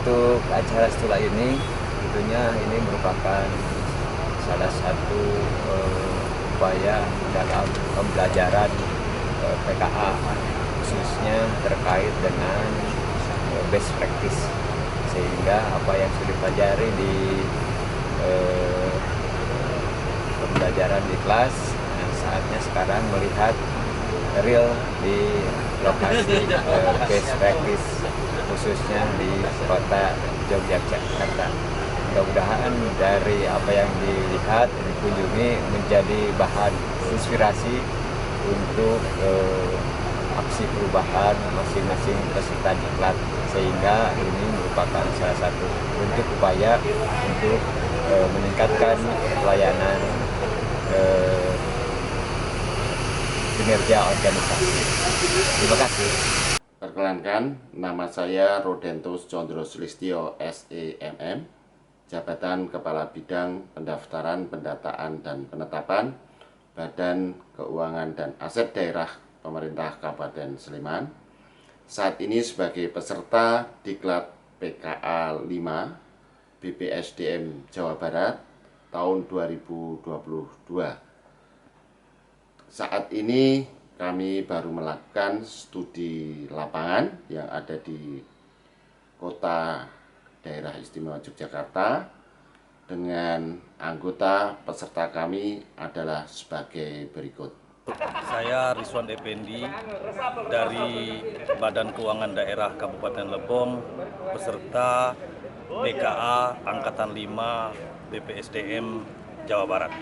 Untuk acara setelah ini, tentunya ini merupakan salah satu upaya dalam pembelajaran PKA, khususnya terkait dengan best practice, sehingga apa yang sudah dipelajari di pembelajaran di kelas, saatnya sekarang melihat real di lokasi best practice, khususnya di kota Yogyakarta. Mudah-mudahan dari apa yang dilihat, dikunjungi menjadi bahan inspirasi untuk aksi perubahan masing-masing peserta diklat, sehingga ini merupakan salah satu bentuk upaya untuk meningkatkan pelayanan kinerja organisasi. Terima kasih. Perkenalkan, nama saya Rodentus Condro Sulistyo SEMM, Jabatan Kepala Bidang Pendaftaran, Pendataan, dan Penetapan Badan Keuangan dan Aset Daerah Pemerintah Kabupaten Sleman. Saat ini sebagai peserta Diklat PKA 5 BPSDM Jawa Barat tahun 2022. Saat ini kami baru melakukan studi lapangan yang ada di Kota Daerah Istimewa Yogyakarta dengan anggota peserta kami adalah sebagai berikut. Saya Rizwan Effendi dari Badan Keuangan Daerah Kabupaten Lebong, peserta PKA Angkatan 5 BPSDM Jawa Barat.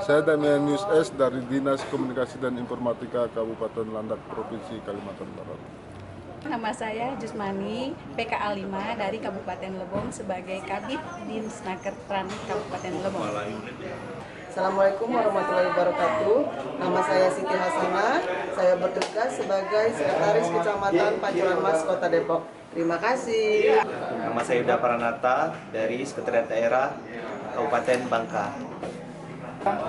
Saya Damian News S dari Dinas Komunikasi dan Informatika Kabupaten Landak, Provinsi Kalimantan Barat. Nama saya Jusmani, PKA 5 dari Kabupaten Lebong sebagai Kabid Dinsnakertran Kabupaten Lebong. Assalamualaikum warahmatullahi wabarakatuh. Nama saya Siti Hasanah. Saya bertugas sebagai Sekretaris Kecamatan Pancoran Mas, Kota Depok. Terima kasih. Nama saya Yuda Paranata dari Sekretariat Daerah Kabupaten Bangka. Saya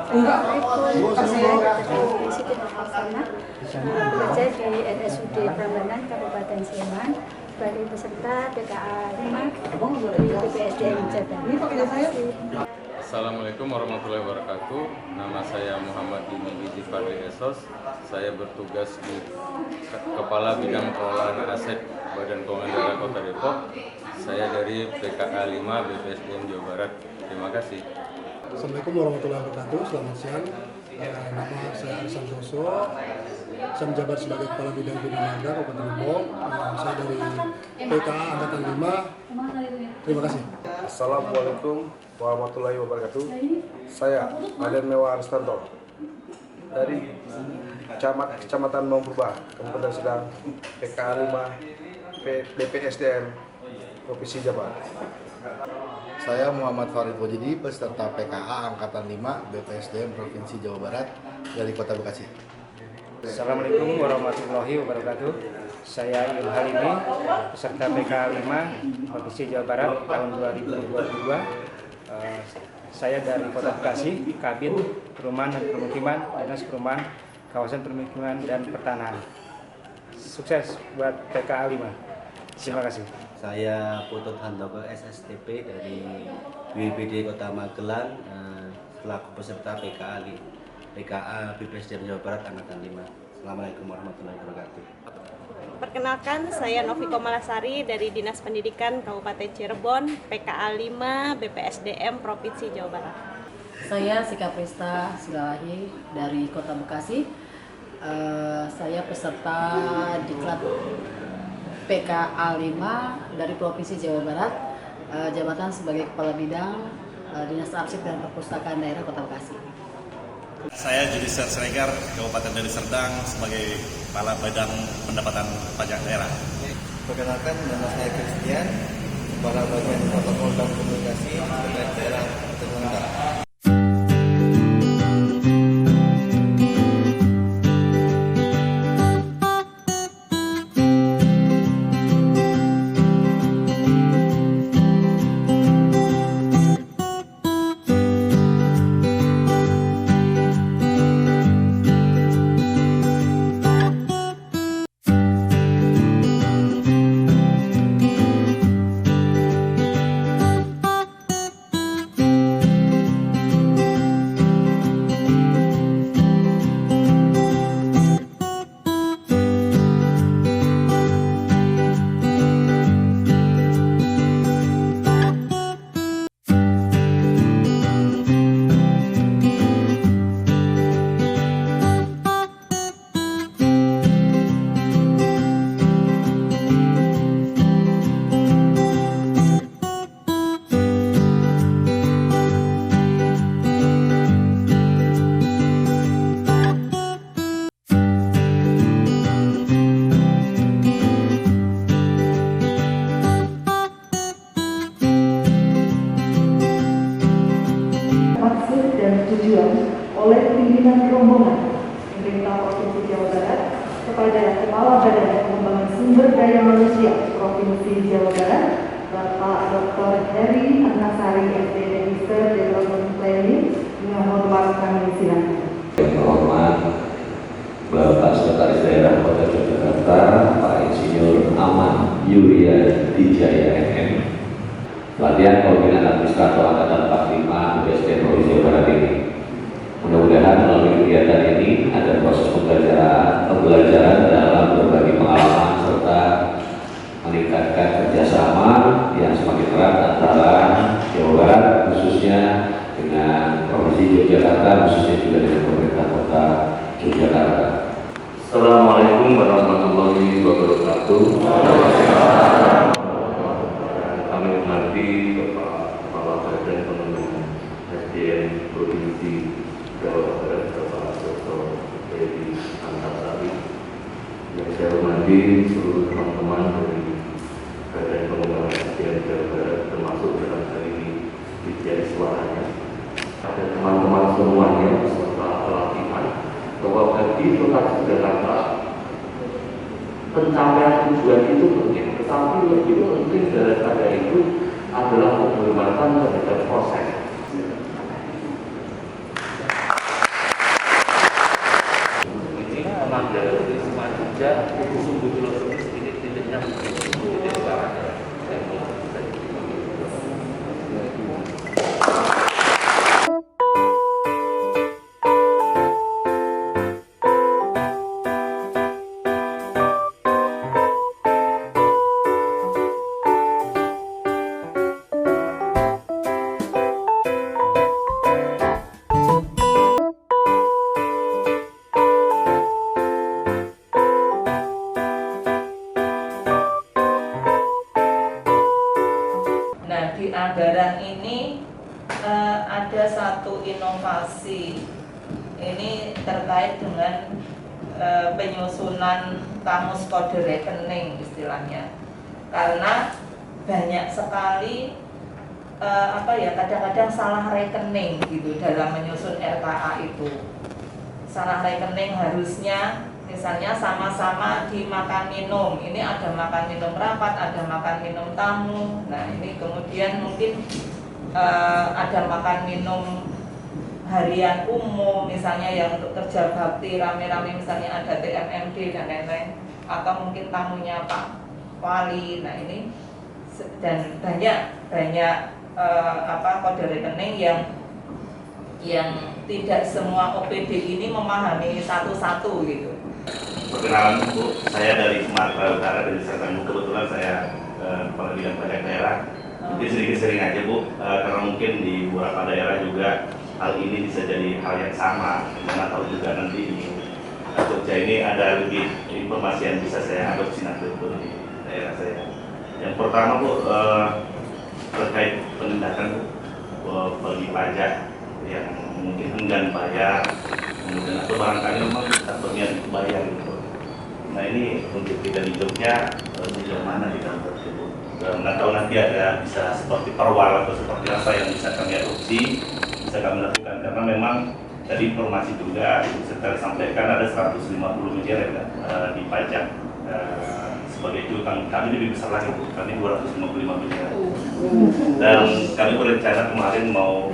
Siti Hasanah, bekerja di RSUD Prambanan Kabupaten Sleman sebagai peserta PKA 5 di BPSDM Jabar. Terima kasih. Assalamualaikum warahmatullahi wabarakatuh. Nama saya Muhammad Dini Fadli Esos. Saya bertugas di Kepala Bidang Pengelolaan Aset Badan Keuangan Daerah Kota Depok. Saya dari PKA 5 BPSDM Jawa Barat. Terima kasih. Assalamualaikum warahmatullahi wabarakatuh. Selamat siang. Nama saya Arisan Joso. Saya menjabat sebagai Kepala Bidang Bina Marga Kabupaten Lebong. Saya dari PKA Angkatan 5. Terima kasih. Assalamualaikum warahmatullahi wabarakatuh. Saya Aden Mewa Aristanto dari Kecamatan Maung Purba, Kabupaten Sedang, PKA 5 BPSDM Provinsi Jawa Barat. Saya Muhammad Farid Wajidi, peserta PKA Angkatan 5 BPSDM Provinsi Jawa Barat dari Kota Bekasi. Assalamualaikum warahmatullahi wabarakatuh. Saya Ilham Halimi, peserta PKA 5 Provinsi Jawa Barat tahun 2022. Saya dari Kota Bekasi, Kabin Perumahan dan Permukiman, Dinas Perumahan, Kawasan Permukiman dan Pertanahan. Sukses buat PKA 5. Terima kasih. Saya Putut Handoko SSTP dari BPD Kota Magelang, selaku peserta PKA BPSDM Jawa Barat Angkatan 5. Assalamualaikum warahmatullahi wabarakatuh. Perkenalkan, saya Noviko Malasari dari Dinas Pendidikan Kabupaten Cirebon, PKA 5 BPSDM Provinsi Jawa Barat. Saya Sika Prista Segalahi dari Kota Bekasi. Saya peserta Diklat PKA 5 dari Provinsi Jawa Barat, jabatan sebagai Kepala Bidang Dinas Arsip dan Perpustakaan Daerah Kota Bekasi. Saya Judisiar Siregar, Kabupaten Deli Serdang sebagai Kepala Badan Pendapatan Pajak Daerah. Perkenalkan, nama saya Christian, Kepala Bagian Protokol dan Komunikasi Sekretariat Daerah Kabupaten. oleh pimpinan rombongan pemerintah Provinsi Jawa Barat kepada Kepala Badan Pengembangan Sumber Daya Manusia Provinsi Jawa Barat, Bapak Dr. Heri Anasari, SD Minister Development Planning, dengan hormat kami silakan. Hormat Bapak Sekretaris Daerah Kota Yogyakarta, Pak Insinyur Aman Yuria Dijaya MM. Pelatihan Pembinaan Administrator Angkatan 45 BPSDM Provinsi Jawa Barat ini. Mudah-mudahan melalui kegiatan ini ada proses pembelajaran dalam berbagi pengalaman serta meningkatkan kerjasama yang semakin erat antara Jawa Barat khususnya dengan Provinsi Yogyakarta, khususnya juga dengan pemerintah Kota Yogyakarta. Assalamualaikum warahmatullahi wabarakatuh. Kami hormati Bapak Kepala Badan Pengembangan SDM Provinsi Jawa Barat, Bapak Dr. Heri Anasari. Yang saya hormati seluruh teman-teman dari Badan Pengembangan SDM Jawa Barat, termasuk dalam hal ini Dirjen Suaranya. Ada teman-teman semuanya beserta pelatihan bahwa bagi Kota Jakarta pencapaian tujuan itu penting, tetapi lebih penting daripada itu adalah penghormatan terhadap proses. Ini mengambil dari semua jejak sumbu filosofis titik-titiknya titik sekarang. Nah, di anggaran ini ada satu inovasi. Ini terkait dengan penyusunan kamus kode rekening istilahnya. Karena banyak sekali kadang-kadang salah rekening gitu dalam menyusun RKA itu. Salah rekening harusnya misalnya sama-sama di makan minum, ini ada makan minum rapat, ada makan minum tamu. Nah ini kemudian mungkin ada makan minum harian umum, misalnya yang untuk kerja bakti rame-rame, misalnya ada TMMD dan lain-lain, atau mungkin tamunya Pak Wali. Nah ini dan banyak kode rekening yang tidak semua OPD ini memahami satu-satu gitu. Perkenalan Bu, saya dari Sumatera Utara, dari Serang. Kebetulan saya kepala bidang pajak daerah. Mungkin sedikit sering aja Bu, karena mungkin di beberapa daerah juga hal ini bisa jadi hal yang sama. Mana tahu juga nanti di Jogja ini ada lebih informasi yang bisa saya adopsi nanti untuk di daerah saya. Yang pertama Bu, terkait penindakan bagi pajak yang mungkin enggan bayar, kemudian atau barangkali memang tidak berniat bayar gitu. Nah ini untuk kita di Jogja sejauh mana di kantor tersebut. Nggak tahu nanti ada bisa seperti perwal atau seperti apa yang bisa kami adopsi, bisa kami lakukan, karena memang tadi informasi juga setelah disampaikan ada 150 miliar di pajak sebagai utang. Kami lebih besar lagi Bu, kami 255 miliar. Dan kami berencana kemarin mau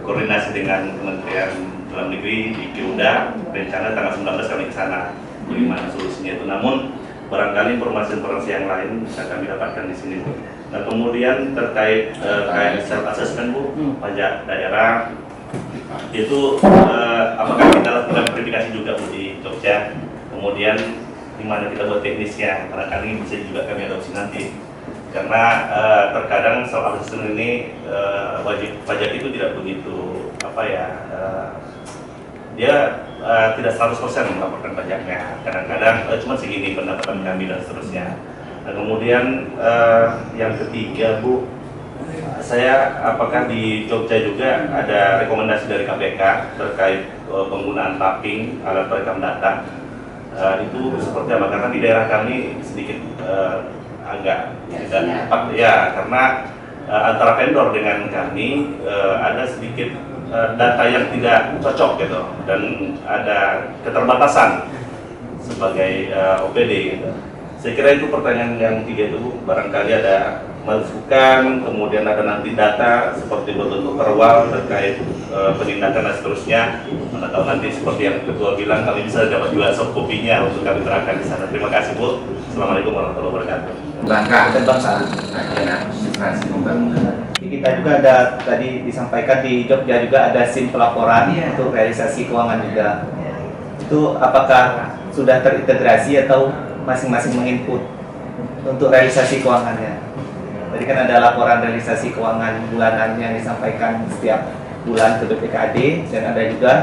koordinasi dengan Kementerian Dalam Negeri di Kyuda, rencana tanggal 19 kami ke sana. Bagaimana solusinya itu? Namun barangkali informasi yang lain bisa kami dapatkan di sini Bu. Nah kemudian terkait self assessment Bu, pajak daerah itu apakah kita lakukan verifikasi juga Bu di Jogja? Kemudian di mana kita buat teknisnya? Barangkali bisa juga kami adopsi nanti. Karena terkadang self assessment ini wajib pajak itu tidak begitu dia tidak 100% melaporkan pajaknya. Kadang-kadang cuma segini pendapatan kami dan seterusnya. Nah, kemudian yang ketiga Bu, saya apakah di Jogja juga ada rekomendasi dari KPK terkait penggunaan tapping alat perekam data itu seperti apa? Karena di daerah kami sedikit agak tidak tepat ya, karena antara vendor dengan kami ada sedikit data yang tidak cocok gitu dan ada keterbatasan sebagai OPD gitu. Saya kira itu pertanyaan yang tiga itu barangkali ada masukan, kemudian ada nanti data seperti bentuk perwal terkait penindakan dan seterusnya. Mana tahu nanti seperti yang Ketua bilang kami bisa dapat juga soft copy-nya untuk kami terangkan di sana. Terima kasih Bu. Assalamualaikum warahmatullahi wabarakatuh. Bangga dan bangsa daerah administrasi pembangunan. Kita juga ada tadi disampaikan di Jogja juga ada SIM pelaporan untuk realisasi keuangan juga. Itu apakah sudah terintegrasi atau masing-masing menginput untuk realisasi keuangannya? Tadi kan ada laporan realisasi keuangan bulanan yang disampaikan setiap bulan ke BPKAD dan ada juga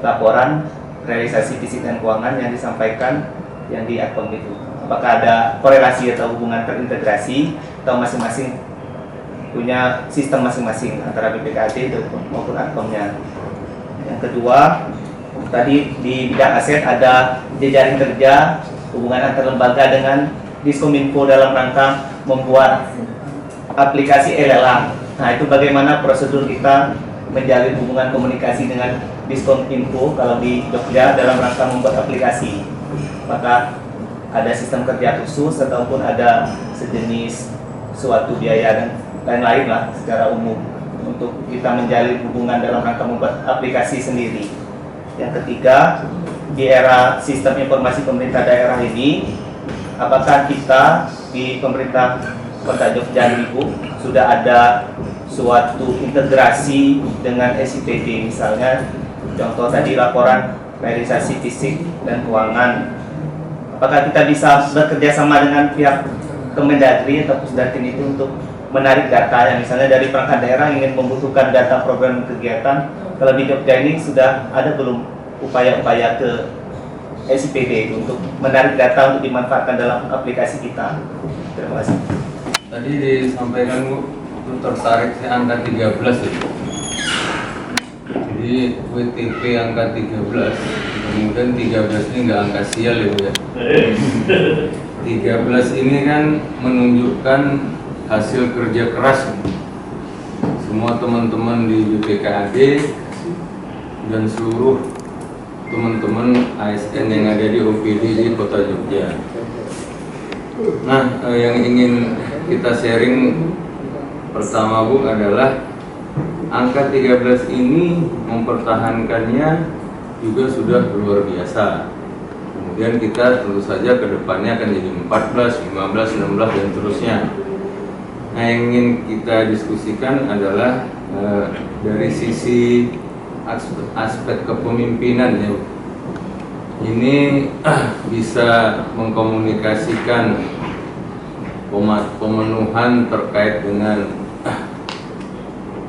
laporan realisasi fisik dan keuangan yang disampaikan yang di Adkom itu. Apakah ada korelasi atau hubungan terintegrasi atau masing-masing punya sistem masing-masing antara BPKAD maupun Adkomnya? Yang kedua, tadi di bidang aset ada jejaring kerja hubungan antar lembaga dengan Diskominfo dalam rangka membuat aplikasi e-lelang. Nah, itu bagaimana prosedur kita menjalin hubungan komunikasi dengan Diskominfo kalau di Jogja dalam rangka membuat aplikasi? Maka ada sistem kerja khusus ataupun ada sejenis suatu biaya dan lain-lain lah secara umum untuk kita menjalin hubungan dalam rangka membuat aplikasi sendiri. Yang ketiga, di era sistem informasi pemerintah daerah ini, apakah kita di pemerintah Kota Jogja Ibu sudah ada suatu integrasi dengan SIPD, misalnya contoh tadi laporan realisasi fisik dan keuangan. Apakah kita bisa bekerja sama dengan pihak Kemendagri atau Pusdatin itu untuk menarik data yang misalnya dari perangkat daerah ingin membutuhkan data program kegiatan? Kalau di Jogja ini sudah ada belum upaya-upaya ke SIPD untuk menarik data untuk dimanfaatkan dalam aplikasi kita? Terima kasih. Tadi disampaikan Bu, itu tertarik saya angka 13 itu. Jadi WTP angka 13, kemudian 13 ini nggak angka sial ya Bu ya. 13 ini kan menunjukkan hasil kerja keras semua teman-teman di BPKAD dan seluruh teman-teman ASN yang ada di OPD di Kota Jogja. Nah, yang ingin kita sharing pertama Bu adalah angka 13 ini mempertahankannya juga sudah luar biasa. Kemudian kita tentu saja ke depannya akan jadi 14, 15, 16 dan terusnya. Nah, yang ingin kita diskusikan adalah dari sisi aspek kepemimpinan ya. Ini bisa mengkomunikasikan pemenuhan terkait dengan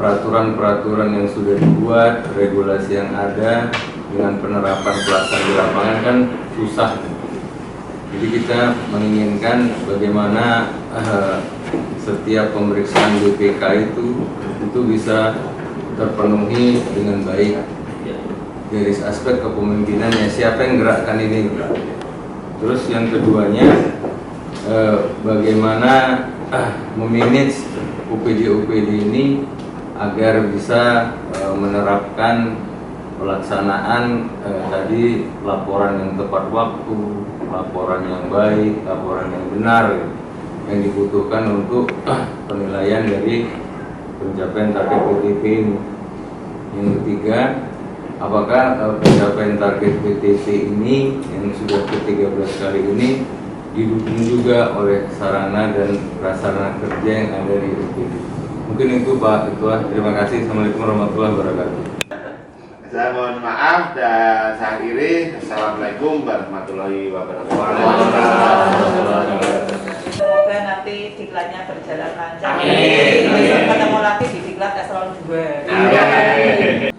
peraturan-peraturan yang sudah dibuat, regulasi yang ada dengan penerapan pelaksanaan di lapangan kan susah. Jadi kita menginginkan bagaimana setiap pemeriksaan BPK itu bisa terpenuhi dengan baik dari aspek kepemimpinannya, siapa yang gerakkan ini. Terus yang keduanya bagaimana memanage UPD-UPD ini agar bisa menerapkan pelaksanaan tadi laporan yang tepat waktu, laporan yang baik, laporan yang benar yang dibutuhkan untuk penilaian dari pencapaian target WTP ini. Yang ketiga, apakah pencapaian target WTP ini yang sudah ke-13 kali ini didukung juga oleh sarana dan prasarana kerja yang ada di OPD? Mungkin itu Pak Ketua. Terima kasih. Assalamualaikum warahmatullahi wabarakatuh. Saya mohon maaf dan saya akhiri. Assalamualaikum warahmatullahi wabarakatuh. Semoga nanti diklatnya berjalan lancar. Amin. Ketemu lagi di diklat eselon 2.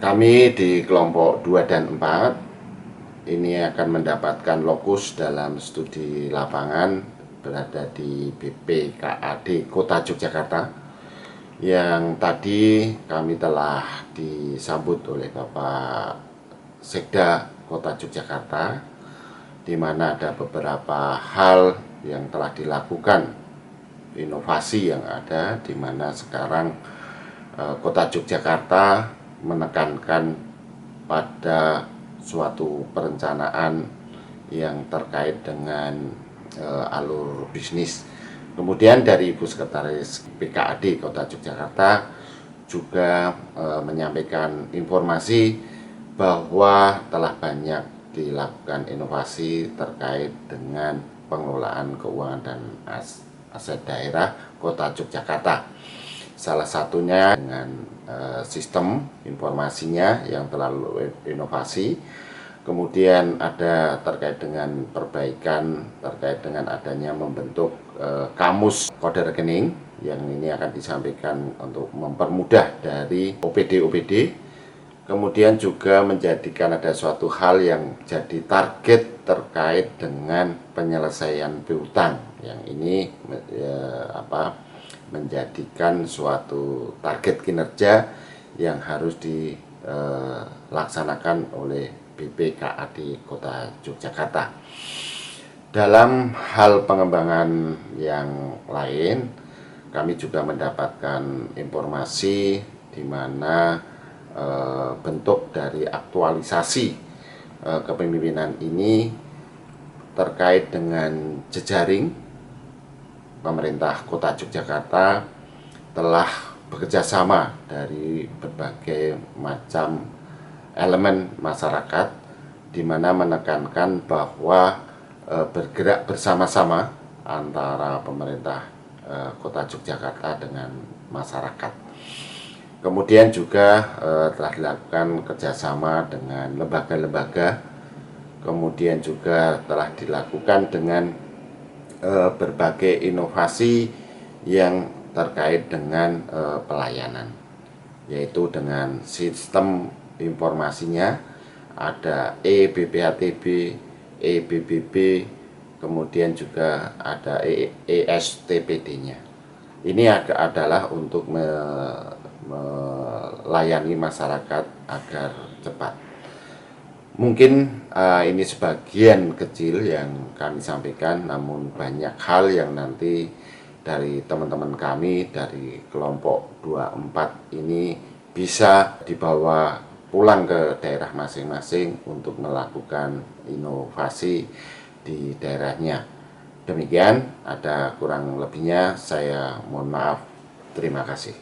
Kami di kelompok 2 dan 4 ini akan mendapatkan lokus dalam studi lapangan berada di BPKAD Kota Yogyakarta yang tadi kami telah disambut oleh Bapak Sekda Kota Yogyakarta, di mana ada beberapa hal yang telah dilakukan, inovasi yang ada, di mana sekarang Kota Yogyakarta menekankan pada suatu perencanaan yang terkait dengan alur bisnis. Kemudian dari Ibu Sekretaris PKAD Kota Yogyakarta juga menyampaikan informasi bahwa telah banyak dilakukan inovasi terkait dengan pengelolaan keuangan dan aset daerah Kota Yogyakarta. Salah satunya dengan sistem informasinya yang terlalu inovasi. Kemudian ada terkait dengan perbaikan, terkait dengan adanya membentuk kamus kode rekening yang ini akan disampaikan untuk mempermudah dari OPD-OPD. Kemudian juga menjadikan ada suatu hal yang jadi target terkait dengan penyelesaian piutang. Yang ini menjadikan suatu target kinerja yang harus dilaksanakan oleh BPKAD Kota Yogyakarta. Dalam hal pengembangan yang lain, kami juga mendapatkan informasi di mana bentuk dari aktualisasi kepemimpinan ini terkait dengan jejaring pemerintah Kota Yogyakarta telah bekerjasama dari berbagai macam elemen masyarakat, di mana menekankan bahwa bergerak bersama-sama antara pemerintah Kota Yogyakarta dengan masyarakat. Kemudian juga telah dilakukan kerjasama dengan lembaga-lembaga, kemudian juga telah dilakukan dengan berbagai inovasi yang terkait dengan pelayanan, yaitu dengan sistem informasinya ada eBPHTB, eBBB, kemudian juga ada ESTPD-nya. Ini adalah untuk melayani masyarakat agar cepat. Mungkin ini sebagian kecil yang kami sampaikan, namun banyak hal yang nanti dari teman-teman kami dari kelompok 24 ini bisa dibawa pulang ke daerah masing-masing untuk melakukan inovasi di daerahnya. Demikian, ada kurang lebihnya saya mohon maaf. Terima kasih.